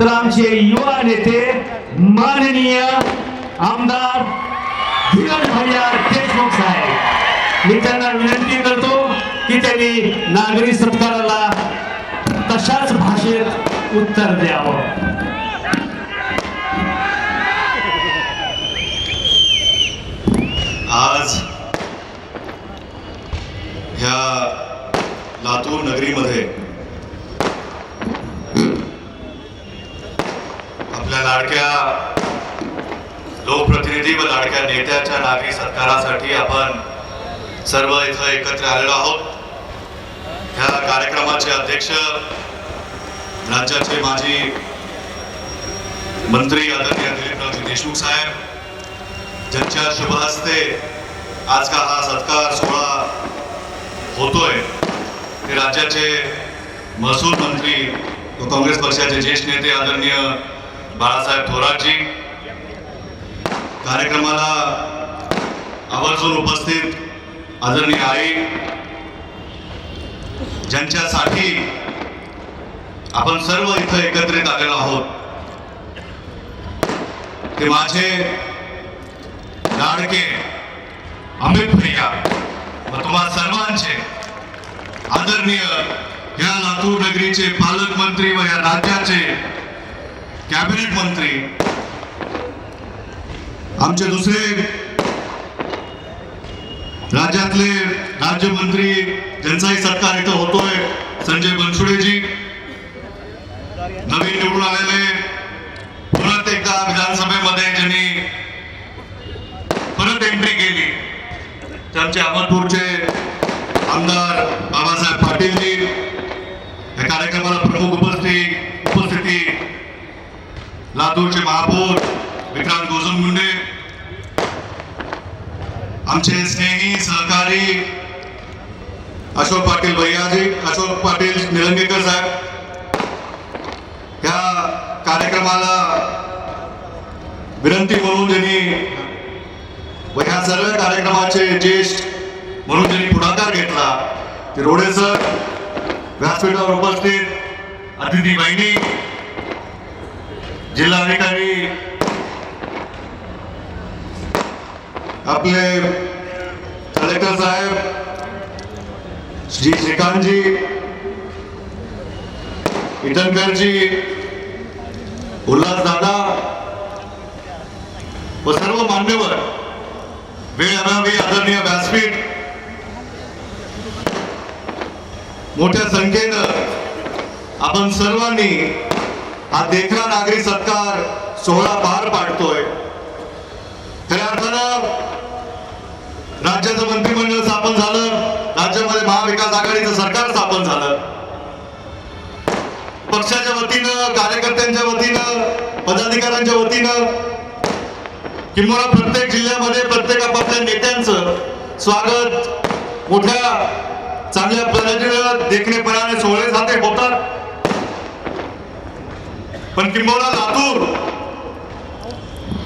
तर आमचे युवा नेते माननीय आमदार धीरज भैया देशमुख साहेब, मी त्यांना विनंती करतो की त्यांनी नागरी सत्काराला तशाच भाषेत उत्तर द्यावं. आज ह्या लातूर नगरीमध्ये आपल्या लाडक्या लोकप्रतिनिधी व लाडक्या नेत्याच्या नागरी सत्कारासाठी आपण सर्व इथं एकत्र आलेलो आहोत. ह्या कार्यक्रमाचे अध्यक्ष राज्याचे माजी मंत्री आदरणीय दिलीपरावजी देशमुख साहेब, ज्यांच्या शुभ हस्ते आज का हा सत्कार सोहळा होतोय, ते राज्याचे महसूल मंत्री व काँग्रेस पक्षाचे ज्येष्ठ नेते आदरणीय बाळासाहेब थोरातजी, कार्यक्रमाला आवर्जून उपस्थित आदरणीय आई, ज्यांच्यासाठी आपण सर्व इथं एकत्रित आलेलो आहोत, ते माझे लाडके अमित भैया व तुम्हा सर्वांचे आदरणीय या लातूर नगरीचे पालकमंत्री व या राज्याचे कॅबिनेट मंत्री, आमचे दुसरे राज्यातले राज्यमंत्री ज्यांचाही सत्कार इथं होतोय, संजय बनसुडेजी, नवीन निवडून आलेले, परत एकदा विधानसभेमध्ये ज्यांनी परत एंट्री केली, त्यांचे अहमदपूरचे आमदार बाबासाहेब पाटीलजी, या कार्यक्रमाला प्रमुख उपस्थिती लातूरचे महापौर विक्रांत गोजमगुंडे, आमचे स्नेही सहकारी अशोक पाटील भैयाजी, अशोक पाटील निलंगेकर साहेब, या कार्यक्रमाला विनंती म्हणून ज्यांनी व ह्या सर्व कार्यक्रमाचे ज्येष्ठ म्हणून ज्यांनी पुढाकार घेतला, ते रोडे सर, व्यासपीठावर उपस्थित अतिथी बहिणी, जिल्हाधिकारी, आपले कलेक्टर साहेब श्री श्रीकांतजी, इटनकरजी, उल्हास दादा व सर्व मान्यवर, वेळ अभावी आदरणीय व्यासपीठ, मोठ्या संख्येनं आपण सर्वांनी हा देखणा नागरी सत्कार सोहळा पार पाडतोय. खऱ्या अर्थानं राज्याचं मंत्रिमंडळ स्थापन झालं, राज्यामध्ये महाविकास आघाडीचं सरकार स्थापन झालं. पक्षाच्या वतीनं, कार्यकर्त्यांच्या वतीनं, पदाधिकाऱ्यांच्या वतीनं, किंवा प्रत्येक जिल्ह्यामध्ये प्रत्येक आपापल्या नेत्यांचं स्वागत मोठ्या चांगल्या पद्धतीनं देखणेपणाने सोहळे साधे होतात. पण किंबहुना लातूर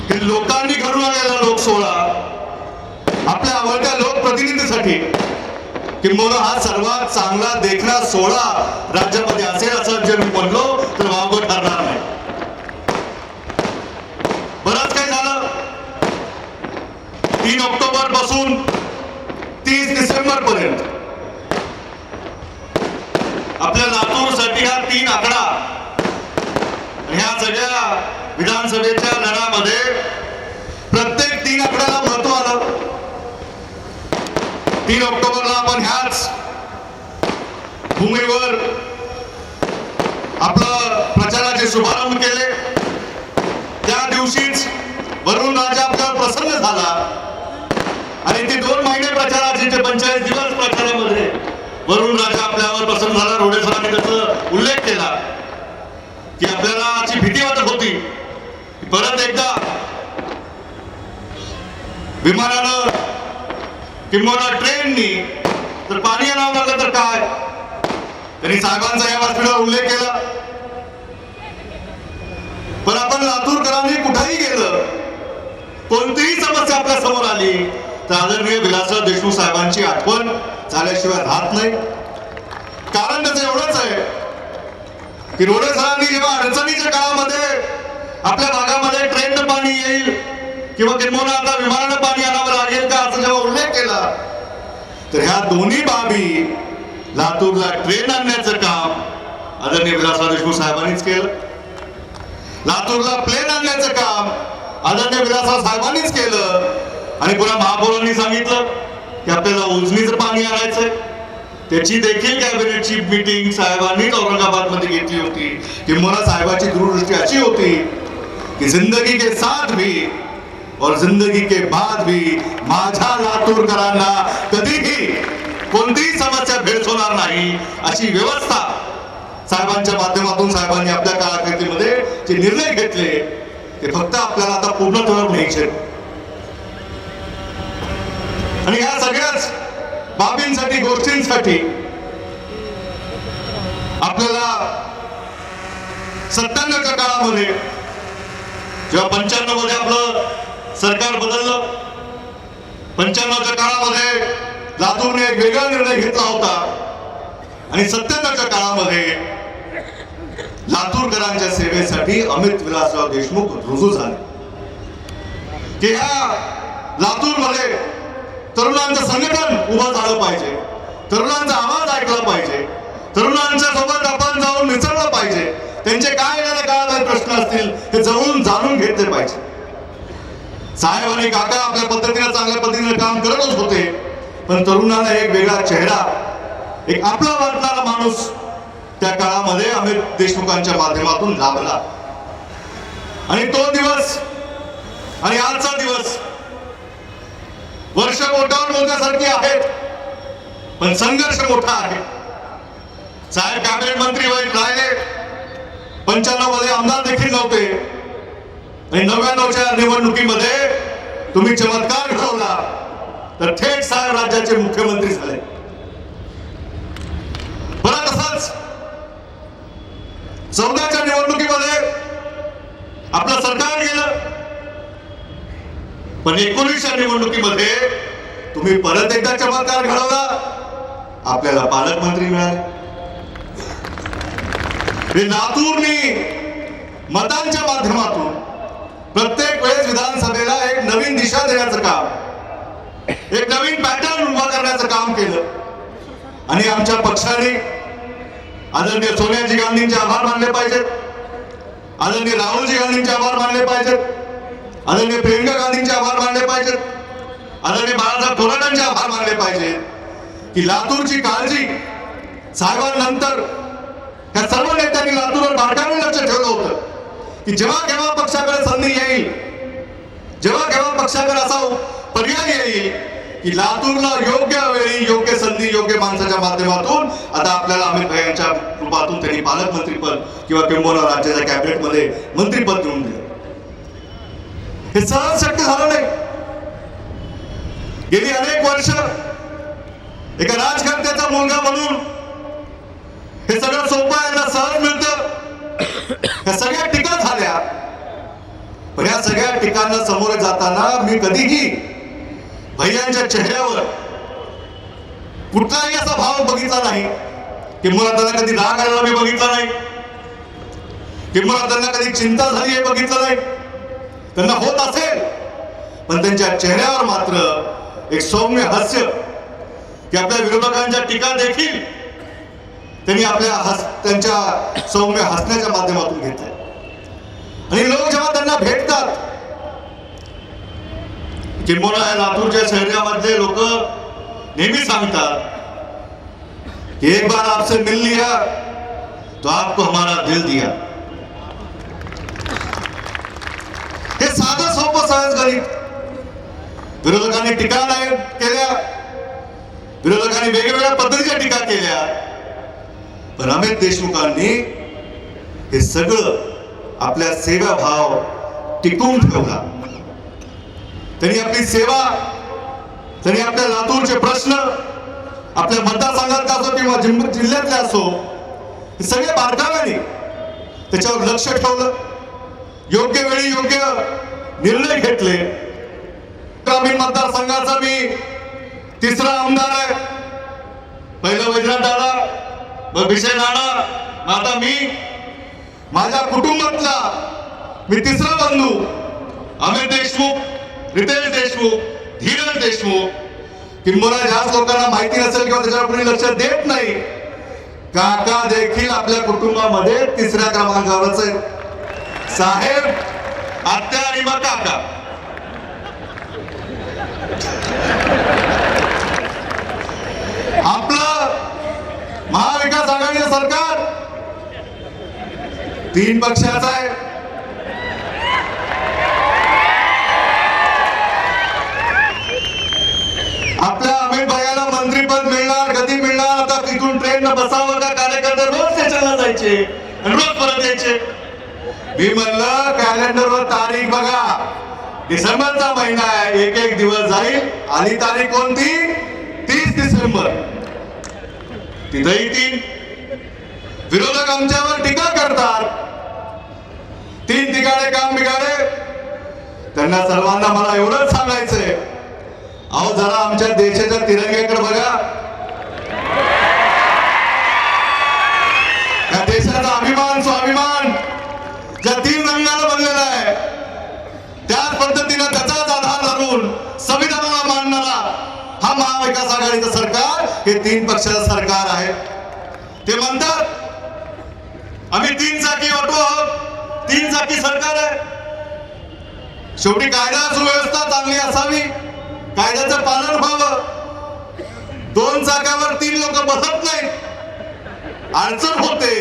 हे लोकांनी घडून आलेला लोकसोहळा, आपल्या आवडत्या लोकप्रतिनिधीसाठी किंबहुना हा सर्वात चांगला देखणा सोहळा राज्यामध्ये असेल असं जर मी म्हणलो तर वावगं ठरणार नाही. बरंच काही झालं. 3 ऑक्टोबर पासून 30 डिसेंबर पर्यंत आपल्या लातूरसाठी हा 3 आकडा, ह्या सगळ्या विधानसभेच्या लढ्यामध्ये प्रत्येक 3 आकड्याला महत्व आलं. 3 ऑक्टोबरला आपण ह्याच भूमीवर आपलं प्रचाराचे शुभारंभ केले. त्या दिवशीच वरुण राजा आपल्यावर प्रसन्न झाला आणि ते 2 महिने प्रचाराचे 45 दिवस प्रचारामध्ये वरुण राजा आपल्यावर प्रसन्न झाला. रोडे सरांनी त्याचा उल्लेख केला की आपल्याला अशी भीती वाटत होती की परत एकदा विमानानं किंवा ट्रेननी तर पाणी आणावं लागलं तर काय. त्यांनी साहेबांचा या व्यासपीठावर उल्लेख केला. पण आपण लातूरकरांनी कुठेही गेलं, कोणतीही समस्या आपल्या समोर आली तर आदरणीय विलासराव देशमुख साहेबांची आठवण झाल्याशिवाय राहत नाही. कारण त्याचं एवढंच आहे की रोडे सरांनी जेव्हा अडचणीच्या काळामध्ये आपल्या भागामध्ये ट्रेननं पाणी येईल किंवा किंबहुना आता विमानानं पाणी आणावं लागेल का, असं जेव्हा उल्लेख केला तर ह्या दोन्ही बाबी लातूरला ट्रेन आणण्याचं काम आदरणीय विलासराव देशमुख साहेबांनीच केलं. लातूरला प्लेन आणण्याचं काम आदरणीय विलासराव साहेबांनीच केलं. आणि पुन्हा महापौरांनी सांगितलं की आपल्याला उजनीचं पाणी आणायचंय. त्याची देखील कॅबिनेटची मीटिंग साहेबांनीच औरंगाबाद मध्ये घेतली होती. किंबहुना साहेबांची दूरदृष्टी अशी होती की जिंदगी के साथ भी और जिंदगी के बाद भी माझ्या लातूरकरांना कधीही कोणतीही समस्या भेडसवणार नाही अशी व्यवस्था साहेबांच्या माध्यमातून साहेबांनी आपल्या कारकिर्दीमध्ये जे निर्णय घेतले ते फक्त आपल्याला आता पूर्णत्वावर न्यायचे. आणि ह्या सगळ्याच बाबींसाठी गोष्टींसाठी आपल्याला 97च्या काळामध्ये जेव्हा 95 मध्ये आपलं सरकार बदललं, 95च्या काळामध्ये लातूरने एक वेगळा निर्णय घेतला होता. आणि 97च्या काळामध्ये लातूरकरांच्या सेवेसाठी अमित विलासराव देशमुख रुजू झाले की ह्या लातूरमध्ये तरुणांचं संघटन उभं झालं पाहिजे, तरुणांचा आवाज ऐकला पाहिजे, तरुणांच्या सोबत आपण जाऊन मिसळलं पाहिजे, त्यांचे काय येणाऱ्या काळात प्रश्न असतील हे जवळून जाणून घेतले पाहिजे. साहेब आणि काका आपल्या पद्धतीने चांगल्या पद्धतीने काम करतच होते, पण तरुणांना एक वेगळा चेहरा, एक आपला वाटणारा माणूस त्या काळामध्ये अमित देशमुखांच्या माध्यमातून लाभला. आणि तो दिवस आणि आजचा दिवस वर्ष बोटावर मोजण्यासारखी आहेत, पण संघर्ष मोठा आहे. साहेब कॅबिनेट मंत्री राहिले, 95 मध्ये आमदार देखील नव्हते आणि 99च्या निवडणुकीमध्ये तुम्ही चमत्कार घडवला तर थेट साहेब राज्याचे मुख्यमंत्री झाले. बरं तसंच 14च्या निवडणुकीमध्ये आपलं सरकार गेलं, पण 19च्या निवडणुकीमध्ये तुम्ही परत एकदा चमत्कार घडवला, आपल्याला पालकमंत्री मिळाले. हे लातूरनी मतांच्या माध्यमातून प्रत्येक वेळेस विधानसभेला एक नवीन दिशा देण्याचं काम, एक नवीन पॅटर्न उभा करण्याचं काम केलं. आणि आमच्या पक्षाने आदरणीय सोनियाजी गांधींचे आभार मानले पाहिजेत, आदरणीय राहुलजी गांधींचे आभार मानले पाहिजेत, आदरणीय प्रियंका गांधींचे आभार मानले पाहिजेत, आदरणीय बाळासाहेब थोरातांचे आभार मानले पाहिजेत की लातूरची काळजी साहेबांनंतर या सर्व नेत्यांनी लातूरवर बारकाईने लक्ष ठेवलं होतं की जेव्हा केव्हा पक्षाकडे संधी येईल, जेव्हा केव्हा पक्षाकडे असा पर्याय येईल की लातूरला योग्य वेळी योग्य संधी योग्य माणसाच्या माध्यमातून आता आपल्याला अमित भाई यांच्या रूपातून त्यांनी पालकमंत्रीपद किंवा किंबहुना राज्याच्या कॅबिनेटमध्ये मंत्रीपद देऊन दिलं. हे सहज शक्य झालं नाही. गेली अनेक वर्ष एका राजकर्त्याचा मुलगा म्हणून हे सगळं सोपं आहे ना, सहज मिळतं. ह्या सगळ्या टीका झाल्या, पण या सगळ्या टीकांना समोर जाताना मी कधीही भैयांच्या चेहऱ्यावर कुठलाही असा भाव बघितला नाही. किंवा त्यांना कधी राग आलेला मी बघितला नाही, किंवा त्यांना कधी चिंता झाली हे बघितलं नाही. त्यांना होत असेल, पण त्यांच्या चेहऱ्यावर मात्र एक सौम्य हास्य की आपल्या विरोधकांच्या टीका देखील त्यांनी त्यांच्या सौम्य हसण्याच्या माध्यमातून घेतल्या. आणि लोक जेव्हा त्यांना भेटतात, किंबहुना या लातूरच्या शहरामधले लोक नेहमी सांगतात की एक बार आपसे मिल लिया तो आपको हमारा दिल दिया. हे साधं सोपं सहज गणित. विरोधकांनी टीका नाही केल्या, विरोधकांनी वेगवेगळ्या पद्धतीच्या टीका केल्या, पण अमित देशमुखांनी हे सगळं आपल्या सेवाभाव टिकवून ठेवला. त्यांनी आपली सेवा, त्यांनी आपल्या लातूरचे प्रश्न आपल्या मतदारसंघातले असो किंवा जिल्ह्यातले असो, हे सगळे बारकाव्याने त्याच्यावर लक्ष ठेवलं. योग्य वेळी योग्य निर्णय घेतले. ग्रामीण मतदारसंघाचा मी तिसरा आमदार आहे. पहिलं वैजनाथ दादा, मग विषय नाना, आता मी माझ्या कुटुंबातला मी तिसरा बंधू अमित देशमुख, रितेश देशमुख, धीरज देशमुख, किंबहुना ज्याच लोकांना माहिती नसेल किंवा त्याच्यावर कोणी लक्ष देत नाही, काका देखील आपल्या कुटुंबामध्ये तिसऱ्या क्रमांकावरच आहेत. साहेब, आत्या आणि मग काका. आपलं महाविकास आघाडीचं सरकार 3 पक्षाचं आहे. आपल्या अमित भाईला मंत्रीपद मिळणार, कधी मिळणार, आता तिथून ट्रेन बसावं का कार्यकर्ते रोज स्टेशनला जायचे आणि रोज परत यायचे. मी म्हणलं कॅलेंडरवर तारीख बघा, डिसेंबरचा महिना आहे, एक दिवस जाईल. आली तारीख कोणती? 30 डिसेंबर. तिथेही 3. विरोधक आमच्यावर टीका करतात, 3 ठिकाणे काम बिघाडे. त्यांना सर्वांना मला एवढंच सांगायचंय, अहो जरा आमच्या देशाच्या तिरंग्याकडे बघा. त्या देशाचा अभिमान, स्वाभिमान ज्या 3 रंगाला बनलेला आहे, त्याच पद्धतीनं त्याचाच आधार धरून संविधानाला मानणारा हा महाविकास आघाडीचं सरकार हे 3 पक्षाचं सरकार आहे. ते म्हणतात आम्ही 3 चाकी ऑटो आहोत, 3 चाकी सरकार आहे. शेवटी कायदा सुव्यवस्था चांगली असावी, कायद्याचं पालन व्हावं. 2 चाकावर 3 लोक बसत नाहीत, अडचण होते,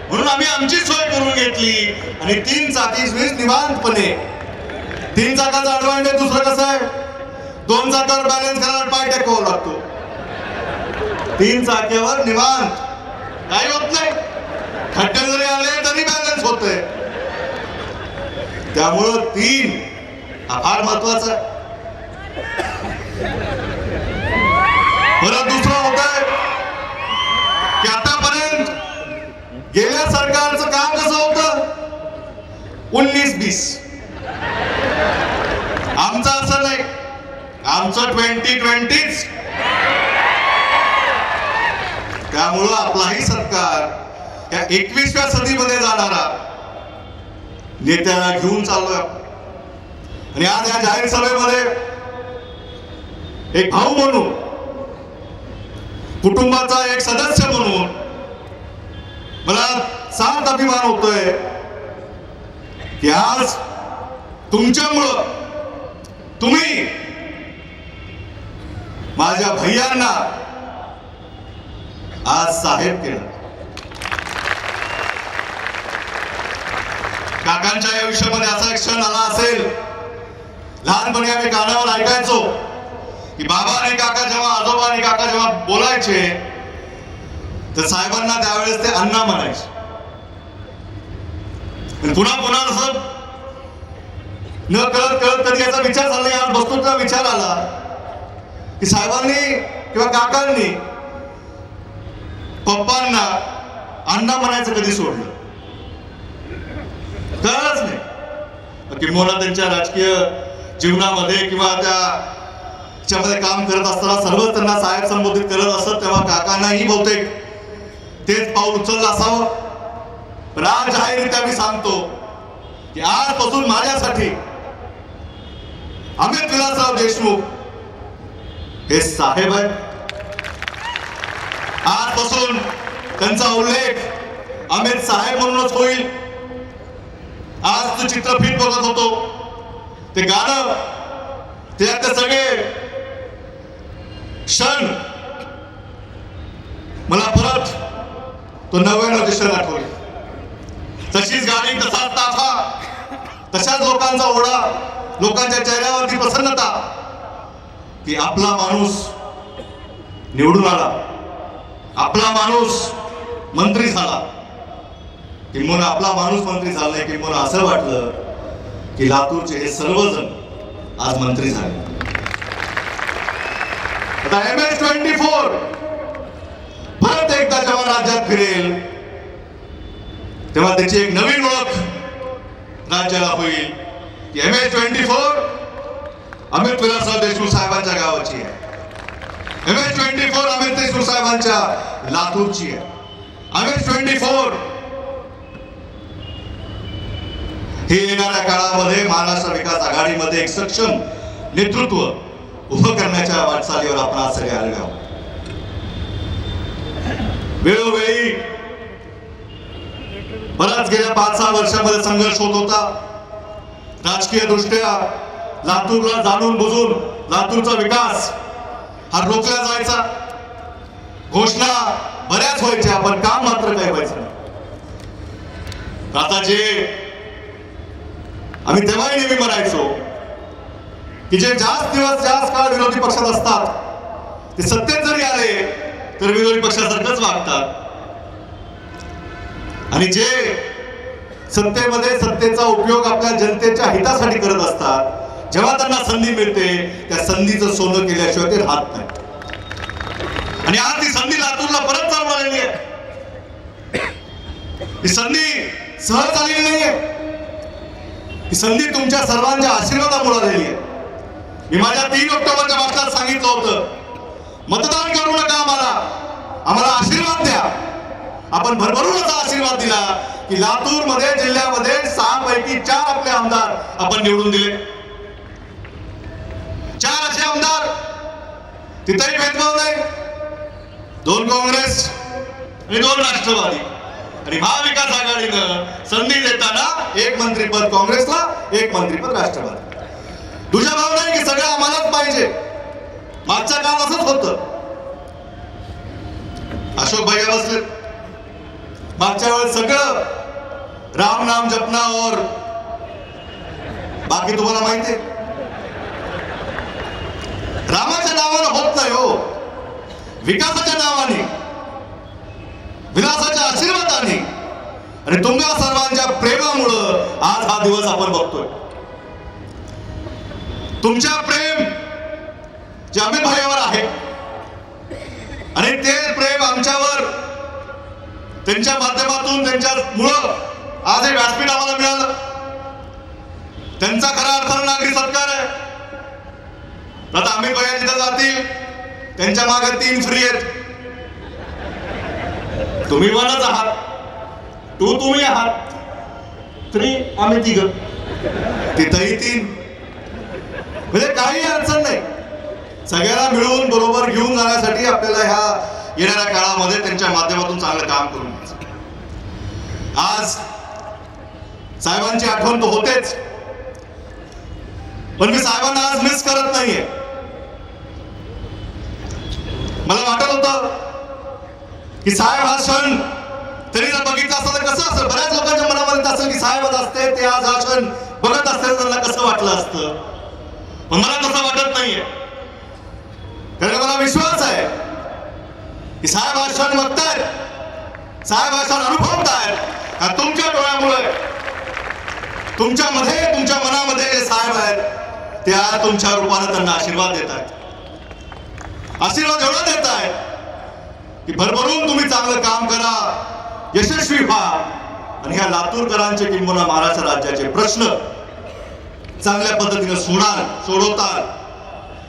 म्हणून आम्ही आमची सोय करून घेतली आणि 3 चाकी निवांतपणे. 3 चाकाचा ऍडव्हान्टेज दुसरं कसं आहे, 2 चाकावर बॅलन्स करायला पाय टेकवावा लागतो. 3 चाक्यावर निवांत, काही होत नाही. खड्डे जरी आले तरी बॅलन्स होतंय. त्यामुळं 3 हा फार महत्वाचा आहे. परत दुसरं होत आहे की आतापर्यंत गेल्या सरकारचं काम कसं होतं, 19-20. आमचं असं नाही, आमचं 2020. त्यामुळं आपलाही सरकार या 21व्या सदीमध्ये जाणारा नेत्याला घेऊन चाललोय. आणि आज या जाहीर सभेमध्ये एक भाऊ म्हणून, कुटुंबाचा एक सदस्य म्हणून मला सार्थ अभिमान होतोय की आज तुमच्यामुळं, तुम्ही माझ्या भैयांना आज साहेब केलं. काकांच्या आयुष्यामध्ये असा एक क्षण आला असेल, लहानपणी आम्ही कानावर ऐकायचो की बाबा आणि काका जेव्हा, आजोबा आणि काका जेव्हा बोलायचे तर साहेबांना त्यावेळेस ते अण्णा म्हणायचे. पुन्हा पुन्हा असं न कळत कळत कधी याचा विचार झाला, आज बसतोचा विचार आला की साहेबांनी किंवा काकांनी पप्पांना अण्णा म्हणायचं कधी सोडलं, कळलंच नाही. किंबहुना त्यांच्या राजकीय जीवनामध्ये किंवा त्याच्यामध्ये काम करत असताना सर्वच त्यांना साहेब संबोधित करत असत, तेव्हा काकांनाही बहुतेक तेच पाऊल उचललं असावं. पण आज जाहीररित्या मी सांगतो की आजपासून माझ्यासाठी अमित विलासराव देशमुख हे साहेब आहेत. आजपासून त्यांचा उल्लेख अमित साहेब म्हणूनच होईल. आज तू चित्रफित बघत होतो, ते गाणं, त्यात सगळे क्षण मला परत तो 99 क्षण आठवले. तशीच गाणी, तसाच ताफा, तशाच लोकांचा ओढा, लोकांच्या चेहऱ्यावरती प्रसन्नता की आपला माणूस निवडून आला, आपला माणूस मंत्री झाला. किंबहुना आपला माणूस मंत्री झालाय, किंबहुना असं वाटलं की लातूरचे हे सर्वजण आज मंत्री झाले. आता MS-24 परत एकदा जेव्हा राज्यात फिरेल तेव्हा त्याची एक नवीन ओळख राज्याला होईल की MS-24 अमित विलासराव देशमुख साहेबांच्या गावाची आहे. MS-24 अमित देशमुख साहेबांच्या लातूरची आहे. MS-24 हे येणाऱ्या काळामध्ये महाराष्ट्र विकास आघाडीमध्ये एक सक्षम नेतृत्व उभं करण्याच्या वाटचालीवर आपण आज सगळे आलेलो आहोत. वेळोवेळी बराच गेल्या 5-6 वर्षामध्ये संघर्ष होत होता. राजकीय दृष्ट्या लातूरला जाणून बुजून लातूरचा विकास हा रोखला जायचा. घोषणा बऱ्याच व्हायच्या पण काम मात्र काही व्हायचं नाही. आता जे आम्ही तेव्हाही नेहमी म्हणायचो की जे जास्त दिवस जास्त काळ विरोधी पक्षात असतात ते सत्तेत जरी आले तर विरोधी पक्षासारखंच वागतात आणि जे सत्तेमध्ये सत्तेचा उपयोग आपल्या जनतेच्या हितासाठी करत असतात जेव्हा त्यांना संधी मिळते त्या संधीचं सोनं केल्याशिवाय ते राहत नाही. आणि आज ती संधी लातूरला परत चालू आलेली आहे. ही संधी सहज आलेली नाहीये. ही संधी तुमच्या सर्वांच्या आशीर्वादामुळे आलेली आहे. मी माझ्या 3 ऑक्टोबरच्या भाषणात सांगितलं होतं, मतदान करू नका, आम्हाला आशीर्वाद द्या. आपण भरभरून असा आशीर्वाद दिला की लातूर मध्ये जिल्ह्यामध्ये 6 पैकी 4 आपले आमदार आपण निवडून दिले. 4 असे आमदार, तिथेही भेदभाव नाही. 2 काँग्रेस आणि 2 राष्ट्रवादी. आणि महाविकास आघाडीनं संधी देताना 1 मंत्रिपद काँग्रेसला, 1 मंत्रिपद राष्ट्रवादी. तुझ्या भाव नाही की सगळं आम्हालाच पाहिजे. मागच्या काळ असंच होतं. अशोक भैया बसले, मागच्या वेळेस सगळं राम नाम जपना और बाकी तुम्हाला माहिती आहे. रामाच्या नावानं होत नाही हो. विकासाच्या नावाने, विलासाच्या आशीर्वादाने आणि तुम्हा सर्वांच्या प्रेमामुळं आज हा दिवस आपण बघतोय. तुमच्या प्रेम जे अमित भाईवर आहे आणि ते प्रेम आमच्यावर त्यांच्या माध्यमातून त्यांच्यामुळं आज हे व्यासपीठ आम्हाला मिळालं. त्यांचा खरा अर्थानं नागरी सत्कार आहे. आता अमित भाई जिथं जातील त्यांच्या मागे 3 फ्री आहेत. तुम्ही 1च आहात, तुम्ही आहात, 3 आम्ही 3. तिथंही 3. म्हणजे काही अडचण नाही. सगळ्यांना मिळून बरोबर घेऊन जाण्यासाठी आपल्याला ह्या येणाऱ्या काळामध्ये त्यांच्या माध्यमातून चांगलं काम करून घ्यायचं. आज साहेबांची आठवण तर होतेच, पण मी साहेबांना आज मिस करत नाहीये. मला वाटत होतं की साहेब हा क्षण तरी जर बघितला असता तर कसं असतं. बऱ्याच लोकांच्या मनामध्ये असेल की साहेब आज असते, ते आज हा क्षण बघत असते त्यांना कसं वाटलं असतं. पण मला तसं वाटत नाहीये. कारण मला विश्वास आहे की साहेब हा क्षण बघतायत, साहेब हा क्षण अनुभवतायत. तुमच्या डोळ्यामुळे, तुमच्यामध्ये, तुमच्या मनामध्ये जे साहेब आहेत ते आज तुमच्या रूपाने त्यांना आशीर्वाद देत आहेत. आशीर्वाद एवढा देत आहेत की भरभरून तुम्ही चांगलं काम करा, यशस्वी व्हा आणि ह्या लातूरकरांचे किंबहुना महाराष्ट्र राज्याचे प्रश्न चांगल्या पद्धतीने सोडवतात.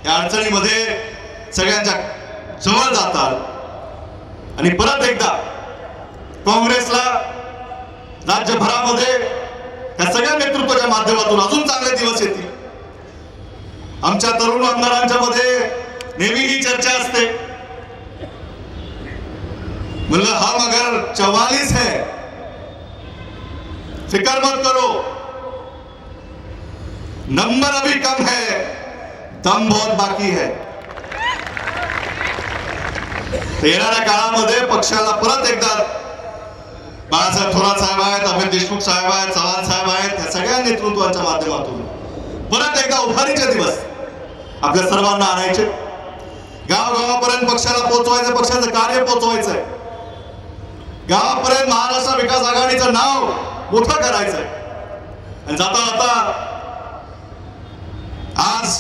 या अडचणीमध्ये सगळ्यांच्या जवळ जातात आणि परत एकदा काँग्रेसला राज्यभरामध्ये या सगळ्या नेतृत्वाच्या माध्यमातून अजून चांगले दिवस येतील. आमच्या तरुण आमदारांच्या मध्ये नेहमी ही चर्चा असते, म्हणलं हम अगर 44 है फिक्र मत करो, नंबर अभी कम है, दम बहुत बाकी है. येणाऱ्या काळामध्ये पक्षाला परत एकदा बाळासाहेब थोरात साहेब आहेत, अमित देशमुख साहेब आहेत, चव्हाण साहेब आहेत, या सगळ्या नेतृत्वाच्या माध्यमातून परत एकदा उभारीचे दिवस आपल्या सर्वांना आणायचे. गावागावापर्यंत पक्षाला पोहोचवायचं, पक्षाचं कार्य पोहोचवायचंय. गावापर्यंत महाराष्ट्र विकास आघाडीचं नाव मोठं करायचंय. आणि जाता जाता आज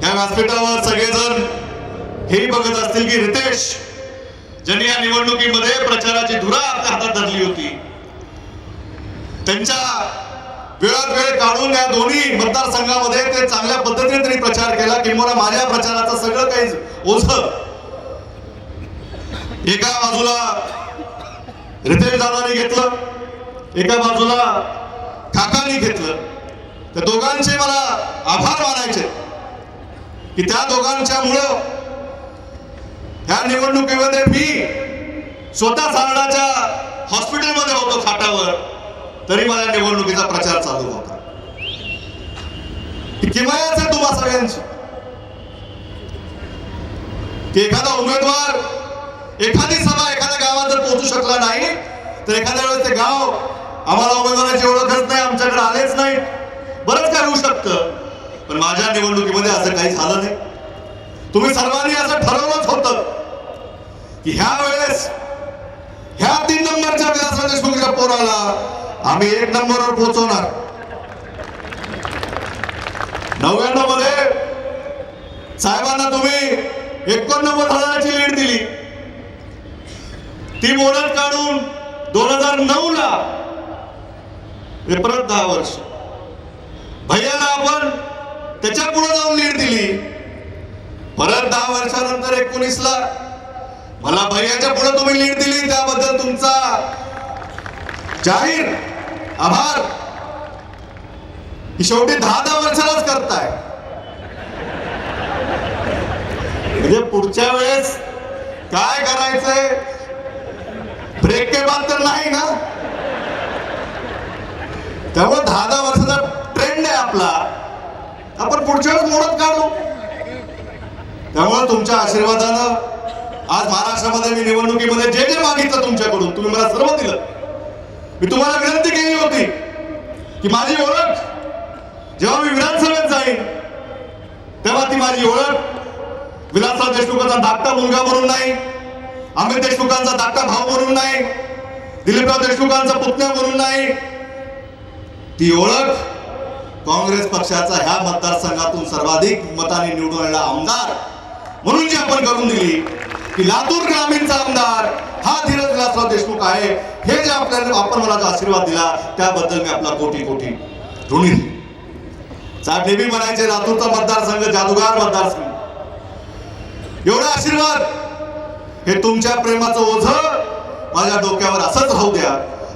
या व्यासपीठावर सगळेजण हेही बघत असतील की रितेश ज्यांनी या निवडणुकीमध्ये प्रचाराची धुरा आपल्या हातात धरली होती, त्यांच्या वेळात वेळ काढून या दोन्ही मतदारसंघामध्ये ते चांगल्या पद्धतीने त्यांनी प्रचार केला. किंवा माझ्या प्रचाराचं सगळं काही ओझं एका बाजूला रितेश दादांनी घेतलं, एका बाजूला काकांनी घेतलं, त्या दोघांचे मला आभार मानायचे की त्या दोघांच्या मुळे ह्या निवडणुकीमध्ये मी स्वतः सारडाच्या हॉस्पिटलमध्ये होतो खाटावर, तरी मला निवडणुकीचा प्रचार चालू होता. ही किमयाच आहे तुम्हा सगळ्यांची की एखादा उमेदवार एखादी सभा एखाद्या गावात जर पोहोचू शकला नाही तर एखाद्या वेळेस ते गाव आम्हाला उमेदवाराची ओळखच नाही, आमच्याकडे आलेच नाही, बरंच काय होऊ शकतं. पण माझ्या निवडणुकीमध्ये असं काही झालं नाही. तुम्ही सर्वांनी असं ठरवलंच होतं की ह्या वेळेस ह्या 3 नंबरच्या विलासराव देशमुखच्या पोराला आम्ही 1 नंबरवर पोहोचवणार. 99 मध्ये साहेबांना तुम्ही 89,000ची लीड दिली. ती मोडत काढून 2009 ला परत 10 वर्ष भैयाला आपण त्याच्या पुढे जाऊन लीड दिली. परत 10 वर्षानंतर 19 ला मला भैयाच्या पुढे तुम्ही लीड दिली, त्याबद्दल तुमचा जाहीर आभार. शेवटी 10 वर्षालाच करताय, म्हणजे पुढच्या वेळेस काय करायचंय, ब्रेक के बाद तर नाही ना. त्यामुळे 10 वर्षाचा ट्रेंड आहे आपला, आपण पुढच्या वेळेस मोडत काढू. त्यामुळे तुमच्या आशीर्वादानं आज महाराष्ट्रामध्ये मी निवडणुकीमध्ये जे जे मागितलं तुमच्याकडून तुम्ही मला सर्व दिलं. मी तुम्हाला विनंती केली होती की माझी ओळख जेव्हा मी विधानसभेत जाईन तेव्हा ती माझी ओळख विलासराव देशमुखांचा धाकटा मुलगा म्हणून नाही, अमित देशमुखांचा धाकटा भाऊ म्हणून नाही, दिलीपराव देशमुखांचा पुतण्या म्हणून नाही, ती ओळख काँग्रेस पक्षाचा ह्या मतदारसंघातून सर्वाधिक मताने निवडून आलेला आमदार म्हणून जी आपण करून दिली की लातूर ग्रामीणचा आमदार हा धीरज विलासराव देशमुख आहे. हे जे आपल्याला आपण मला जो आशीर्वाद दिला त्याबद्दल मी आपला कोटी कोटी ऋणी. साहेब नेहमी म्हणायचे लातूरचा मतदारसंघ जादूगार मतदारसंघ. एवढा आशीर्वाद, हे तुमच्या प्रेमाचं ओझं माझ्या डोक्यावर असंच राहू द्या.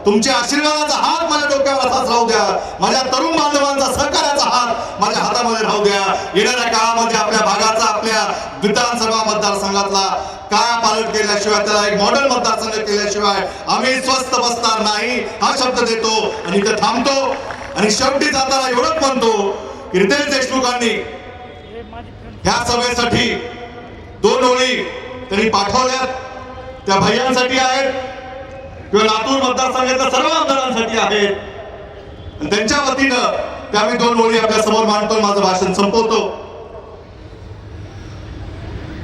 तुमच्या आशीर्वादाचा हात माझ्या डोक्यावर असाच राहू द्या. माझ्या तरुण बांधवांचा सहकार्याचा हात माझ्या हातामध्ये राहू द्या. येणाऱ्या काळामध्ये आपल्या भागाचा, आपल्या विधानसभा मतदारसंघातला काया पालट केल्याशिवाय, त्याला एक मॉडेल मतदारसंघ केल्याशिवाय आम्ही स्वस्थ बसणार नाही हा शब्द देतो आणि इथे थांबतो. आणि शेवटी जाताना एवढंच म्हणतो की रितेश देशमुखांनी ह्या सभेसाठी 2 ओळी त्यांनी पाठवल्यात, त्या भैयांसाठी आहेत किंवा लातूर मतदारसंघाच्या सर्व आमदारांसाठी आहेत. आणि त्यांच्या वतीनं त्या मी 2 ओळी आपल्या समोर मांडतो, माझं भाषण संपवतो.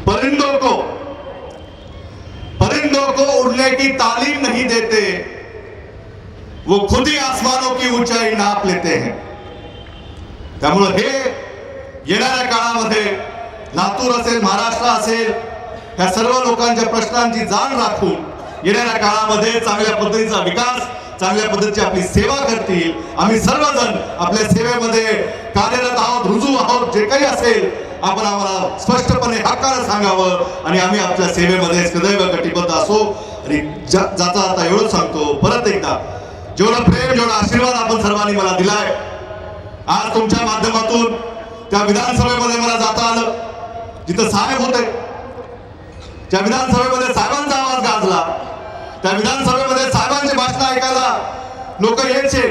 परिंदों को उड़ने की तालीम नहीं देते, वो खुद ही आसमानों की ऊंचाई नाप लेते हैं. त्यामुळे हे येणाऱ्या काळामध्ये लातूर असेल, महाराष्ट्र असेल, ह्या सर्व लोकांच्या प्रश्नांची जाण राखून येणाऱ्या काळामध्ये चांगल्या पद्धतीचा विकास, चांगल्या पद्धतीची आपली सेवा करतील. आम्ही सर्वजण आपल्या सेवेमध्ये कार्यरत आहोत, रुजू आहोत. जे काही असेल आपण आम्हाला स्पष्टपणे हक्कानं सांगावं आणि आम्ही आपल्या सेवेमध्ये सदैव कटिबद्ध असो. आणि जाता आता एवढंच सांगतो परत एकदा, जेवढं प्रेम, जेवढा आशीर्वाद आपण सर्वांनी मला दिलाय, आज तुमच्या माध्यमातून त्या विधानसभेमध्ये मला जाता आलं जिथं साहेब होते. त्या विधानसभेमध्ये साहेबांचा आवाज गाजला, त्या विधानसभेमध्ये साहेबांचे भाषण ऐकायला लोक यायचे.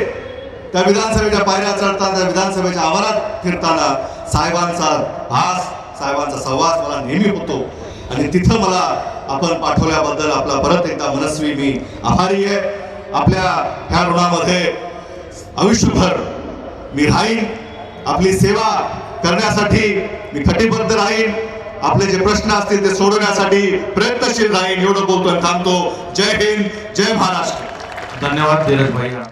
त्या विधानसभेच्या पायऱ्या चढताना, त्या विधानसभेच्या आवारात फिरताना साहेबांचा भास, साहेबांचा सहवास मला नेहमी होतो. आणि तिथं मला आपण पाठवल्याबद्दल आपला परत एकदा मनस्वी मी आभारी आहे. आपल्या ह्या ऋणामध्ये आयुष्यभर मी राहीन. आपली सेवा करण्यासाठी मी कटिबद्ध राहीन. आपले जे प्रश्न असतील ते सोडवण्यासाठी प्रयत्नशील राहीन. एवढं बोलतोय, थांबतो. जय हिंद, जय महाराष्ट्र. धन्यवाद धीरज भैया.